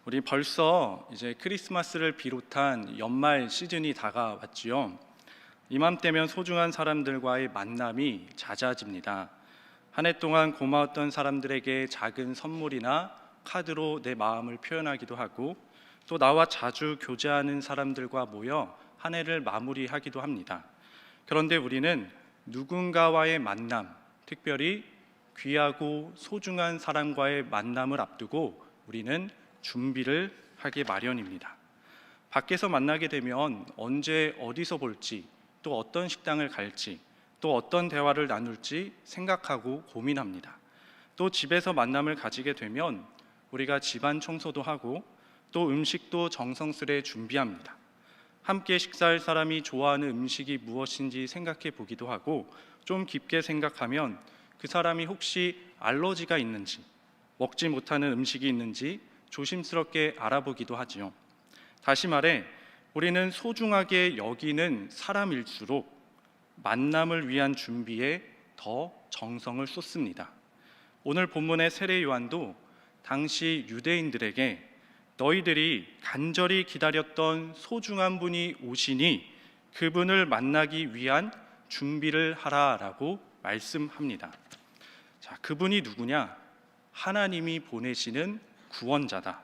우리 벌써 이제 크리스마스를 비롯한 연말 시즌이 다가왔지요. 이맘때면 소중한 사람들과의 만남이 잦아집니다. 한 해 동안 고마웠던 사람들에게 작은 선물이나 카드로 내 마음을 표현하기도 하고, 또 나와 자주 교제하는 사람들과 모여 한 해를 마무리하기도 합니다. 그런데 우리는 누군가와의 만남, 특별히 귀하고 소중한 사람과의 만남을 앞두고 우리는 준비를 하기 마련입니다. 밖에서 만나게 되면 언제 어디서 볼지, 또 어떤 식당을 갈지, 또 어떤 대화를 나눌지 생각하고 고민합니다. 또 집에서 만남을 가지게 되면 우리가 집안 청소도 하고 또 음식도 정성스레 준비합니다. 함께 식사할 사람이 좋아하는 음식이 무엇인지 생각해 보기도 하고, 좀 깊게 생각하면 그 사람이 혹시 알러지가 있는지, 먹지 못하는 음식이 있는지 조심스럽게 알아보기도 하지요. 다시 말해, 우리는 소중하게 여기는 사람일수록 만남을 위한 준비에 더 정성을 쏟습니다. 오늘 본문의 세례 요한도 당시 유대인들에게 너희들이 간절히 기다렸던 소중한 분이 오시니 그분을 만나기 위한 준비를 하라라고 말씀합니다. 자, 그분이 누구냐? 하나님이 보내시는 구원자다.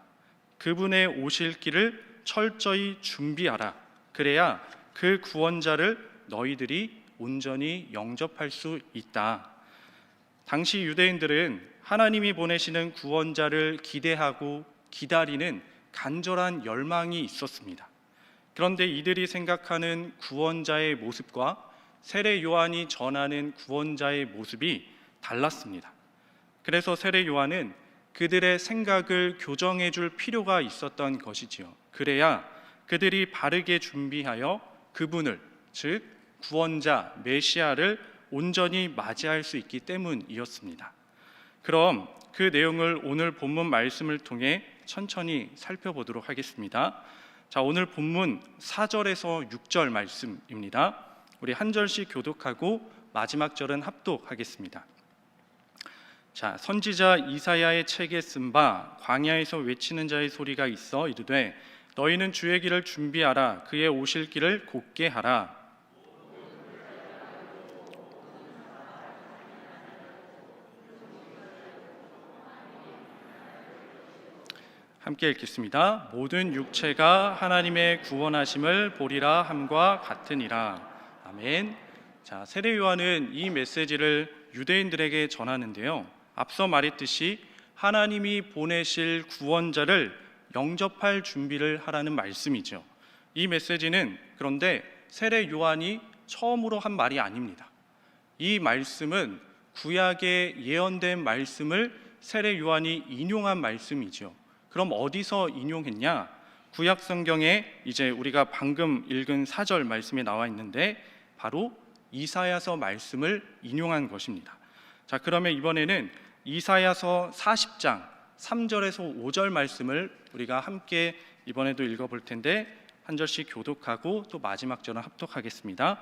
그분의 오실 길을 철저히 준비하라. 그래야 그 구원자를 너희들이 온전히 영접할 수 있다. 당시 유대인들은 하나님이 보내시는 구원자를 기대하고 기다리는 간절한 열망이 있었습니다. 그런데 이들이 생각하는 구원자의 모습과 세례 요한이 전하는 구원자의 모습이 달랐습니다. 그래서 세례 요한은 그들의 생각을 교정해 줄 필요가 있었던 것이지요. 그래야 그들이 바르게 준비하여 그분을, 즉 구원자 메시아를 온전히 맞이할 수 있기 때문이었습니다. 그럼 그 내용을 오늘 본문 말씀을 통해 천천히 살펴보도록 하겠습니다. 자, 오늘 본문 4절에서 6절 말씀입니다. 우리 한 절씩 교독하고 마지막 절은 합독하겠습니다. 자, 선지자 이사야의 책에 쓴 바 광야에서 외치는 자의 소리가 있어 이르되 너희는 주의 길을 준비하라. 그의 오실 길을 곧게 하라. 함께 읽겠습니다. 모든 육체가 하나님의 구원하심을 보리라 함과 같으니라. 아멘. 자, 세례 요한은 이 메시지를 유대인들에게 전하는데요. 앞서 말했듯이 하나님이 보내실 구원자를 영접할 준비를 하라는 말씀이죠. 이 메시지는 그런데 세례 요한이 처음으로 한 말이 아닙니다. 이 말씀은 구약에 예언된 말씀을 세례 요한이 인용한 말씀이죠. 그럼 어디서 인용했냐? 구약 성경에 이제 우리가 방금 읽은 4절 말씀에 나와 있는데 바로 이사야서 말씀을 인용한 것입니다. 자, 그러면 이번에는 이사야서 40장 3절에서 5절 말씀을 우리가 함께 이번에도 읽어볼 텐데 한 절씩 교독하고 또 마지막 절은 합독하겠습니다.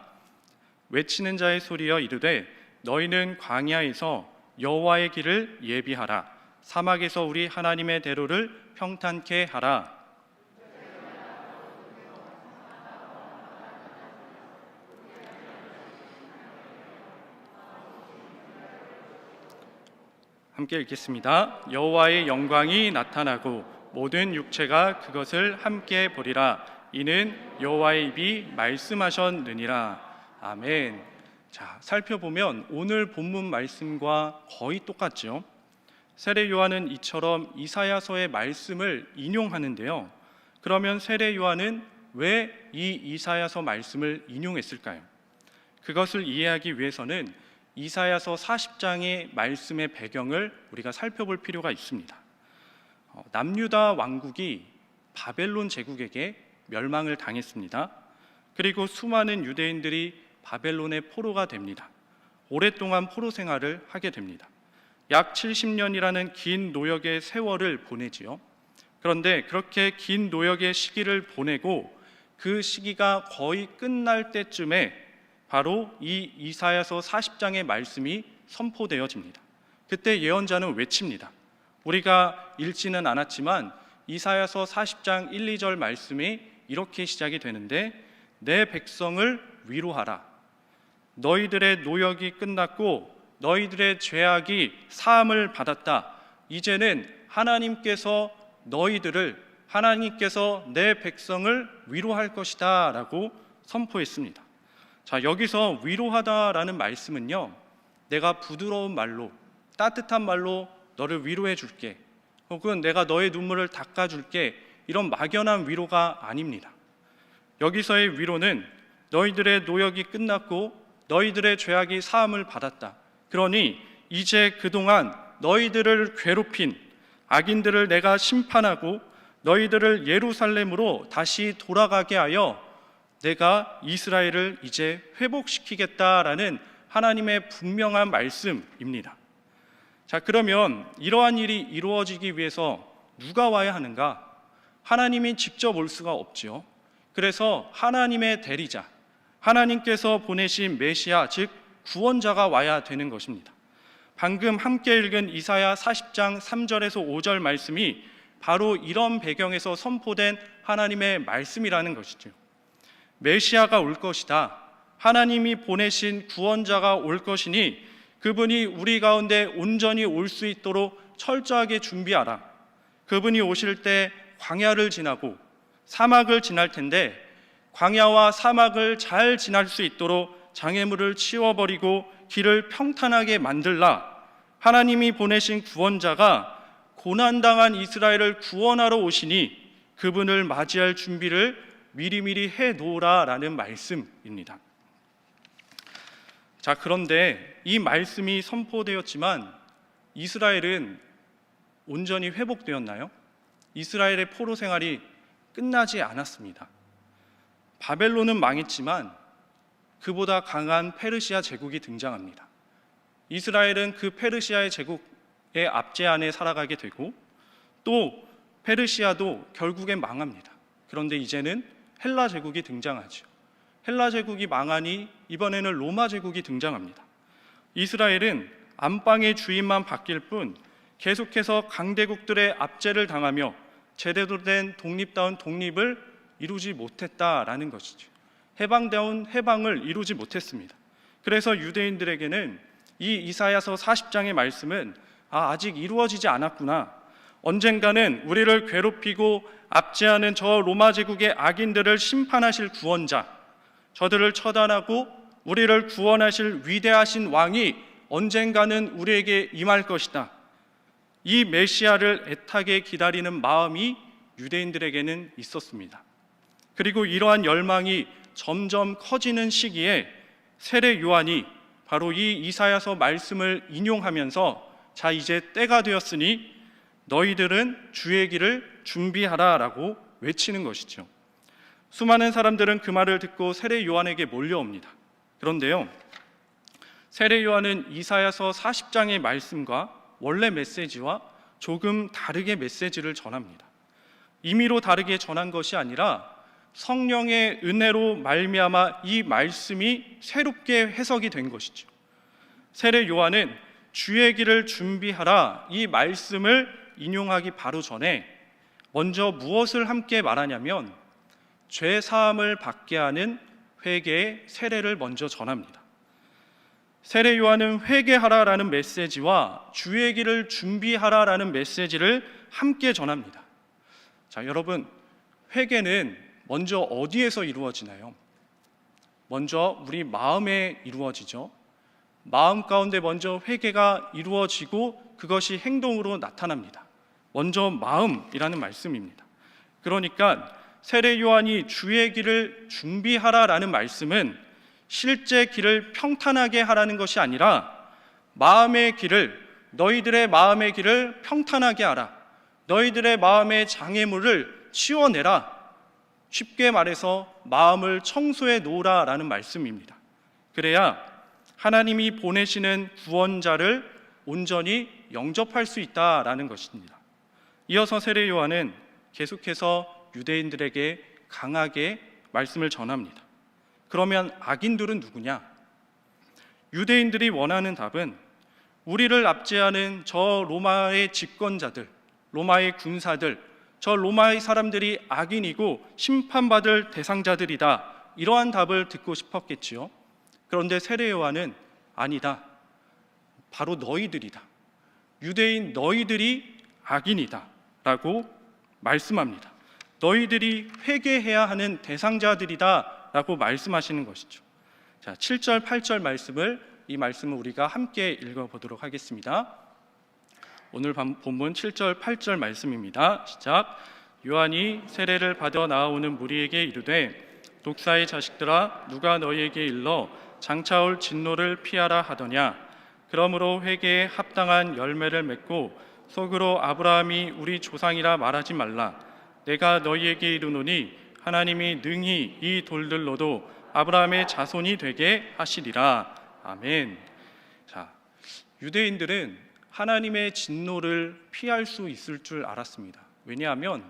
외치는 자의 소리여 이르되 너희는 광야에서 여호와의 길을 예비하라. 사막에서 우리 하나님의 대로를 평탄케 하라. 함께 읽겠습니다. 여호와의 영광이 나타나고 모든 육체가 그것을 함께 보리라. 이는 여호와의 입이 말씀하셨느니라. 아멘. 자, 살펴보면 오늘 본문 말씀과 거의 똑같죠. 세례 요한은 이처럼 이사야서의 말씀을 인용하는데요. 그러면 세례 요한은 왜 이 이사야서 말씀을 인용했을까요? 그것을 이해하기 위해서는 이사야서 40장의 말씀의 배경을 우리가 살펴볼 필요가 있습니다. 남유다 왕국이 바벨론 제국에게 멸망을 당했습니다. 그리고 수많은 유대인들이 바벨론의 포로가 됩니다. 오랫동안 포로 생활을 하게 됩니다. 약 70년이라는 긴 노역의 세월을 보내지요. 그런데 그렇게 긴 노역의 시기를 보내고 그 시기가 거의 끝날 때쯤에 바로 이 이사야서 40장의 말씀이 선포되어집니다. 그때 예언자는 외칩니다. 우리가 읽지는 않았지만 이사야서 40장 1, 2절 말씀이 이렇게 시작이 되는데, 내 백성을 위로하라. 너희들의 노역이 끝났고 너희들의 죄악이 사함을 받았다. 이제는 하나님께서 내 백성을 위로할 것이다 라고 선포했습니다. 자, 여기서 위로하다라는 말씀은요, 내가 부드러운 말로, 따뜻한 말로 너를 위로해 줄게, 혹은 내가 너의 눈물을 닦아줄게, 이런 막연한 위로가 아닙니다. 여기서의 위로는 너희들의 노역이 끝났고 너희들의 죄악이 사함을 받았다. 그러니 이제 그동안 너희들을 괴롭힌 악인들을 내가 심판하고 너희들을 예루살렘으로 다시 돌아가게 하여 내가 이스라엘을 이제 회복시키겠다라는 하나님의 분명한 말씀입니다. 자, 그러면 이러한 일이 이루어지기 위해서 누가 와야 하는가? 하나님이 직접 올 수가 없지요. 그래서 하나님의 대리자, 하나님께서 보내신 메시아, 즉 구원자가 와야 되는 것입니다. 방금 함께 읽은 이사야 40장 3절에서 5절 말씀이 바로 이런 배경에서 선포된 하나님의 말씀이라는 것이죠. 메시아가 올 것이다. 하나님이 보내신 구원자가 올 것이니 그분이 우리 가운데 온전히 올 수 있도록 철저하게 준비하라. 그분이 오실 때 광야를 지나고 사막을 지날 텐데, 광야와 사막을 잘 지날 수 있도록 장애물을 치워버리고 길을 평탄하게 만들라. 하나님이 보내신 구원자가 고난당한 이스라엘을 구원하러 오시니 그분을 맞이할 준비를 미리미리 해놓으라라는 말씀입니다. 자, 그런데 이 말씀이 선포되었지만 이스라엘은 온전히 회복되었나요? 이스라엘의 포로 생활이 끝나지 않았습니다. 바벨론은 망했지만 그보다 강한 페르시아 제국이 등장합니다. 이스라엘은 그 페르시아의 제국의 압제 안에 살아가게 되고, 또 페르시아도 결국엔 망합니다. 그런데 이제는 헬라 제국이 등장하죠. 헬라 제국이 망하니 이번에는 로마 제국이 등장합니다. 이스라엘은 안방의 주인만 바뀔 뿐 계속해서 강대국들의 압제를 당하며 제대로 된 독립다운 독립을 이루지 못했다라는 것이죠. 해방다운 해방을 이루지 못했습니다. 그래서 유대인들에게는 이 이사야서 40장의 말씀은 아직 이루어지지 않았구나. 언젠가는 우리를 괴롭히고 압제하는 저 로마 제국의 악인들을 심판하실 구원자, 저들을 처단하고 우리를 구원하실 위대하신 왕이 언젠가는 우리에게 임할 것이다. 이 메시아를 애타게 기다리는 마음이 유대인들에게는 있었습니다. 그리고 이러한 열망이 점점 커지는 시기에 세례 요한이 바로 이 이사야서 말씀을 인용하면서, 자, 이제 때가 되었으니 너희들은 주의 길을 준비하라라고 외치는 것이죠. 수많은 사람들은 그 말을 듣고 세례 요한에게 몰려옵니다. 그런데요, 세례 요한은 이사야서 40장의 말씀과 원래 메시지와 조금 다르게 메시지를 전합니다. 임의로 다르게 전한 것이 아니라 성령의 은혜로 말미암아 이 말씀이 새롭게 해석이 된 것이죠. 세례 요한은 주의 길을 준비하라 이 말씀을 인용하기 바로 전에 먼저 무엇을 함께 말하냐면 죄 사함을 받게 하는 회개의 세례를 먼저 전합니다. 세례 요한은 회개하라라는 메시지와 주의 길을 준비하라라는 메시지를 함께 전합니다. 자, 여러분, 회개는 먼저 어디에서 이루어지나요? 먼저 우리 마음에 이루어지죠. 마음 가운데 먼저 회개가 이루어지고 그것이 행동으로 나타납니다. 먼저 마음이라는 말씀입니다. 그러니까 세례 요한이 주의 길을 준비하라라는 말씀은 실제 길을 평탄하게 하라는 것이 아니라 너희들의 마음의 길을 평탄하게 하라. 너희들의 마음의 장애물을 치워내라. 쉽게 말해서 마음을 청소해 놓으라라는 말씀입니다. 그래야 하나님이 보내시는 구원자를 온전히 영접할 수 있다라는 것입니다. 이어서 세례 요한은 계속해서 유대인들에게 강하게 말씀을 전합니다. 그러면 악인들은 누구냐? 유대인들이 원하는 답은 우리를 압제하는 저 로마의 집권자들, 로마의 군사들, 저 로마의 사람들이 악인이고 심판받을 대상자들이다. 이러한 답을 듣고 싶었겠지요. 그런데 세례 요한은 아니다. 바로 너희들이다. 유대인 너희들이 악인이다. 라고 말씀합니다. 너희들이 회개해야 하는 대상자들이다. 라고 말씀하시는 것이죠. 자, 7절, 8절 이 말씀을 우리가 함께 읽어보도록 하겠습니다. 오늘 본문 7절, 8절 말씀입니다. 시작. 요한이 세례를 받아 나아오는 무리에게 이르되 독사의 자식들아 누가 너희에게 일러 장차 올 진노를 피하라 하더냐. 그러므로 회개에 합당한 열매를 맺고 속으로 아브라함이 우리 조상이라 말하지 말라. 내가 너희에게 이르노니 하나님이 능히 이 돌들로도 아브라함의 자손이 되게 하시리라. 아멘. 자, 유대인들은 하나님의 진노를 피할 수 있을 줄 알았습니다. 왜냐하면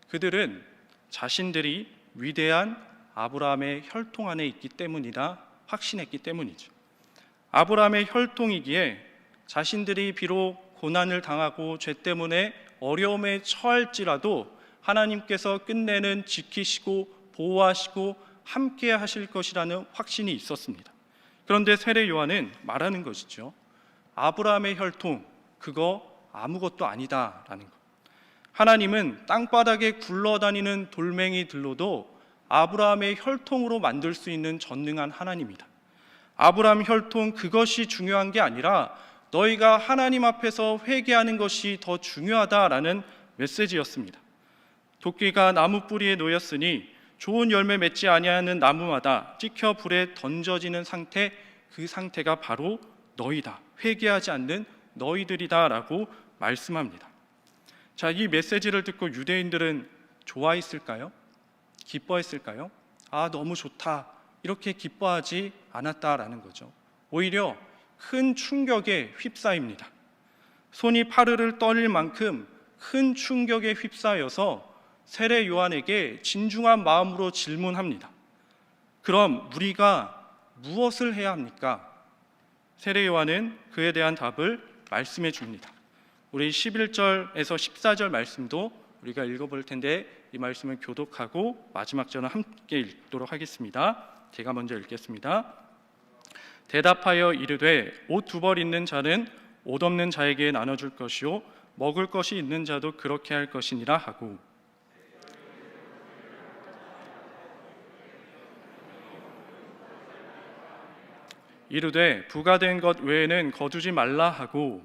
그들은 자신들이 위대한 아브라함의 혈통 안에 있기 때문이라 확신했기 때문이죠. 아브라함의 혈통이기에 자신들이 비록 고난을 당하고 죄 때문에 어려움에 처할지라도 하나님께서 끝내는 지키시고 보호하시고 함께 하실 것이라는 확신이 있었습니다. 그런데 세례 요한은 말하는 것이죠. 아브라함의 혈통, 그거 아무것도 아니다라는 것. 하나님은 땅바닥에 굴러다니는 돌멩이들로도 아브라함의 혈통으로 만들 수 있는 전능한 하나님이다. 아브라함 혈통 그것이 중요한 게 아니라 너희가 하나님 앞에서 회개하는 것이 더 중요하다라는 메시지였습니다. 도끼가 나무 뿌리에 놓였으니 좋은 열매 맺지 아니하는 나무마다 찍혀 불에 던져지는 상태, 그 상태가 바로 너희다. 회개하지 않는 너희들이다라고 말씀합니다. 자, 이 메시지를 듣고 유대인들은 좋아했을까요? 기뻐했을까요? 아, 너무 좋다. 이렇게 기뻐하지 않았다라는 거죠. 오히려 큰 충격에 휩싸입니다. 손이 파르르 떨릴 만큼 큰 충격에 휩싸여서 세례 요한에게 진중한 마음으로 질문합니다. 그럼 우리가 무엇을 해야 합니까? 세례 요한은 그에 대한 답을 말씀해 줍니다. 우리 11절에서 14절 말씀도 우리가 읽어볼 텐데 이 말씀을 교독하고 마지막 절은 함께 읽도록 하겠습니다. 제가 먼저 읽겠습니다. 대답하여 이르되 옷 두 벌 있는 자는 옷 없는 자에게 나눠줄 것이요 먹을 것이 있는 자도 그렇게 할 것이니라 하고 이르되 부가된 것 외에는 거두지 말라 하고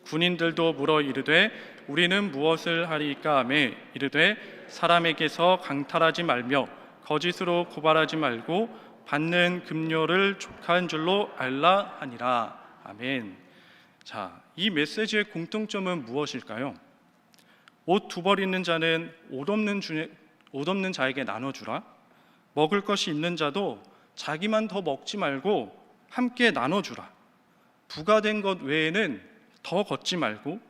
군인들도 물어 이르되 우리는 무엇을 하리까 하매 이르되 사람에게서 강탈하지 말며 거짓으로 고발하지 말고 받는 급료를 족한 줄로 알라 하니라. 아멘. 자, 이 메시지의 공통점은 무엇일까요? 옷 두 벌 있는 자는 옷 없는 자에게 나눠주라. 먹을 것이 있는 자도 자기만 더 먹지 말고 함께 나눠주라. 부가된 것 외에는 더 걷지 말고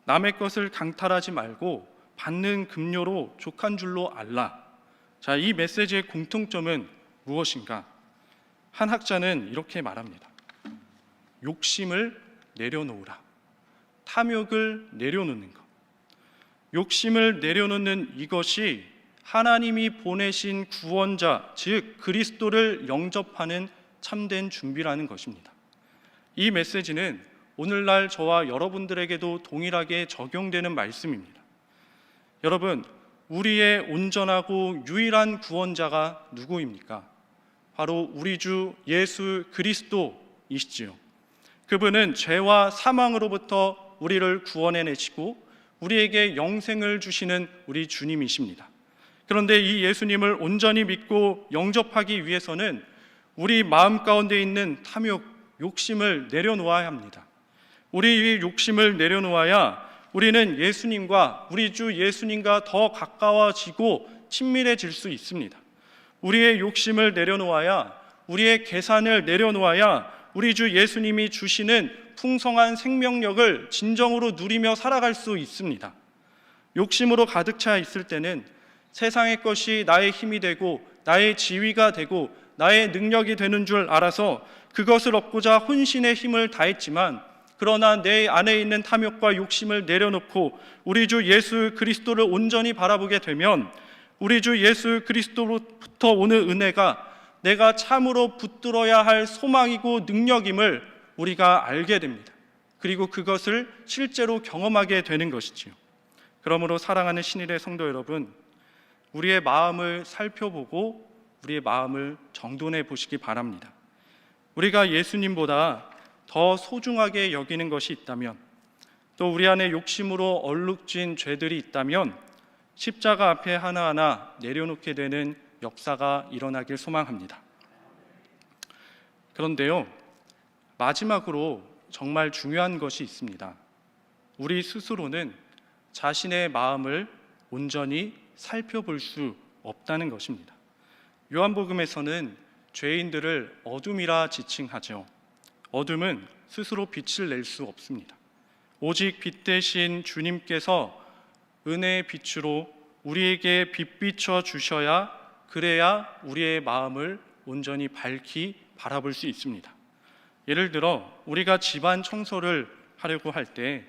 남의 것을 강탈하지 말고 받는 급료로 족한 줄로 알라. 자, 이 메시지의 공통점은 무엇인가? 한 학자는 이렇게 말합니다. 욕심을 내려놓으라. 탐욕을 내려놓는 것. 욕심을 내려놓는 이것이 하나님이 보내신 구원자, 즉 그리스도를 영접하는 참된 준비라는 것입니다. 이 메시지는 오늘날 저와 여러분들에게도 동일하게 적용되는 말씀입니다. 여러분, 우리의 온전하고 유일한 구원자가 누구입니까? 바로 우리 주 예수 그리스도이시지요. 그분은 죄와 사망으로부터 우리를 구원해내시고 우리에게 영생을 주시는 우리 주님이십니다. 그런데 이 예수님을 온전히 믿고 영접하기 위해서는 우리 마음 가운데 있는 탐욕, 욕심을 내려놓아야 합니다. 우리의 욕심을 내려놓아야 우리는 예수님과 우리 주 예수님과 더 가까워지고 친밀해질 수 있습니다. 우리의 욕심을 내려놓아야, 우리의 계산을 내려놓아야 우리 주 예수님이 주시는 풍성한 생명력을 진정으로 누리며 살아갈 수 있습니다. 욕심으로 가득 차 있을 때는 세상의 것이 나의 힘이 되고 나의 지위가 되고 나의 능력이 되는 줄 알아서 그것을 얻고자 혼신의 힘을 다했지만 그러나 내 안에 있는 탐욕과 욕심을 내려놓고 우리 주 예수 그리스도를 온전히 바라보게 되면 우리 주 예수 그리스도로부터 오는 은혜가 내가 참으로 붙들어야 할 소망이고 능력임을 우리가 알게 됩니다. 그리고 그것을 실제로 경험하게 되는 것이지요. 그러므로 사랑하는 신일의 성도 여러분, 우리의 마음을 살펴보고 우리의 마음을 정돈해 보시기 바랍니다. 우리가 예수님보다 더 소중하게 여기는 것이 있다면, 또 우리 안에 욕심으로 얼룩진 죄들이 있다면 십자가 앞에 하나하나 내려놓게 되는 역사가 일어나길 소망합니다. 그런데요, 마지막으로 정말 중요한 것이 있습니다. 우리 스스로는 자신의 마음을 온전히 살펴볼 수 없다는 것입니다. 요한복음에서는 죄인들을 어둠이라 지칭하죠. 어둠은 스스로 빛을 낼 수 없습니다. 오직 빛 대신 주님께서 은혜의 빛으로 우리에게 빛비춰 주셔야, 그래야 우리의 마음을 온전히 밝히 바라볼 수 있습니다. 예를 들어 우리가 집안 청소를 하려고 할 때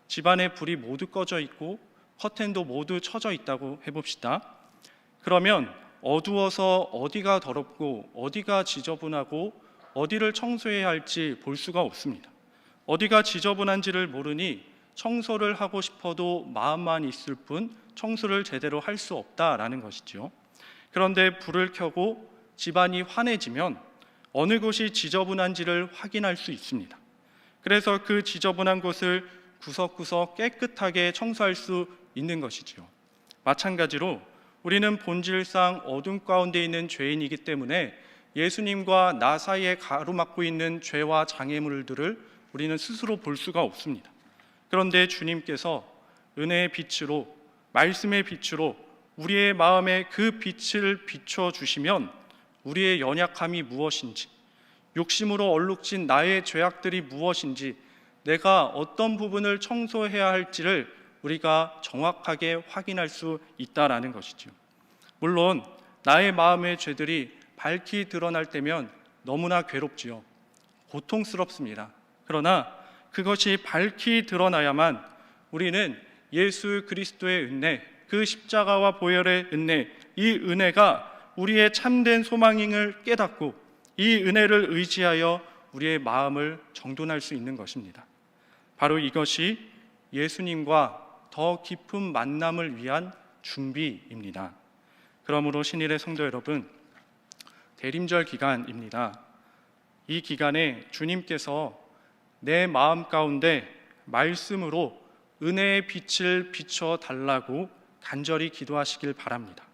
집안에 불이 모두 꺼져 있고 커튼도 모두 쳐져 있다고 해봅시다. 그러면 어두워서 어디가 더럽고 어디가 지저분하고 어디를 청소해야 할지 볼 수가 없습니다. 어디가 지저분한지를 모르니 청소를 하고 싶어도 마음만 있을 뿐 청소를 제대로 할 수 없다라는 것이죠. 그런데 불을 켜고 집안이 환해지면 어느 곳이 지저분한지를 확인할 수 있습니다. 그래서 그 지저분한 곳을 구석구석 깨끗하게 청소할 수 있는 것이지요. 마찬가지로 우리는 본질상 어둠 가운데 있는 죄인이기 때문에 예수님과 나 사이에 가로막고 있는 죄와 장애물들을 우리는 스스로 볼 수가 없습니다. 그런데 주님께서 은혜의 빛으로, 말씀의 빛으로 우리의 마음에 그 빛을 비춰주시면 우리의 연약함이 무엇인지, 욕심으로 얼룩진 나의 죄악들이 무엇인지, 내가 어떤 부분을 청소해야 할지를 우리가 정확하게 확인할 수 있다라는 것이죠. 물론 나의 마음의 죄들이 밝히 드러날 때면 너무나 괴롭지요. 고통스럽습니다. 그러나 그것이 밝히 드러나야만 우리는 예수 그리스도의 은혜, 그 십자가와 보혈의 은혜, 이 은혜가 우리의 참된 소망임을 깨닫고 이 은혜를 의지하여 우리의 마음을 정돈할 수 있는 것입니다. 바로 이것이 예수님과 더 깊은 만남을 위한 준비입니다. 그러므로 신일의 성도 여러분, 대림절 기간입니다. 이 기간에 주님께서 내 마음 가운데 말씀으로 은혜의 빛을 비춰 달라고 간절히 기도하시길 바랍니다.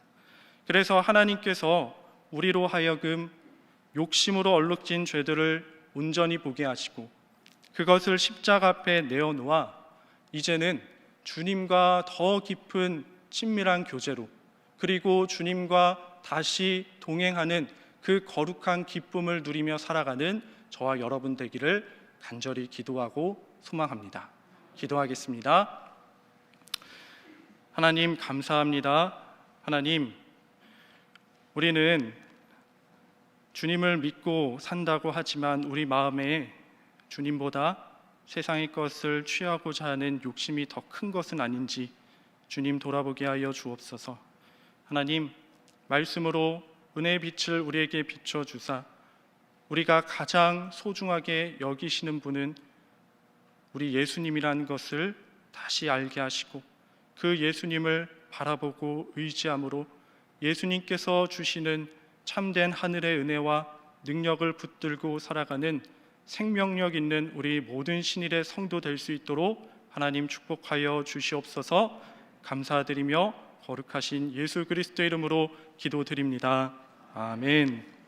그래서 하나님께서 우리로 하여금 욕심으로 얼룩진 죄들을 온전히 보게 하시고 그것을 십자가 앞에 내어놓아 이제는 주님과 더 깊은 친밀한 교제로, 그리고 주님과 다시 동행하는 그 거룩한 기쁨을 누리며 살아가는 저와 여러분 되기를 간절히 기도하고 소망합니다. 기도하겠습니다. 하나님 감사합니다. 하나님, 우리는 주님을 믿고 산다고 하지만 우리 마음에 주님보다 세상의 것을 취하고자 하는 욕심이 더 큰 것은 아닌지 주님 돌아보게 하여 주옵소서. 하나님, 말씀으로 은혜의 빛을 우리에게 비춰주사 우리가 가장 소중하게 여기시는 분은 우리 예수님이라는 것을 다시 알게 하시고 그 예수님을 바라보고 의지함으로 예수님께서 주시는 참된 하늘의 은혜와 능력을 붙들고 살아가는 생명력 있는 우리 모든 신일의 성도 될 수 있도록 하나님 축복하여 주시옵소서. 감사드리며 거룩하신 예수 그리스도의 이름으로 기도드립니다. 아멘.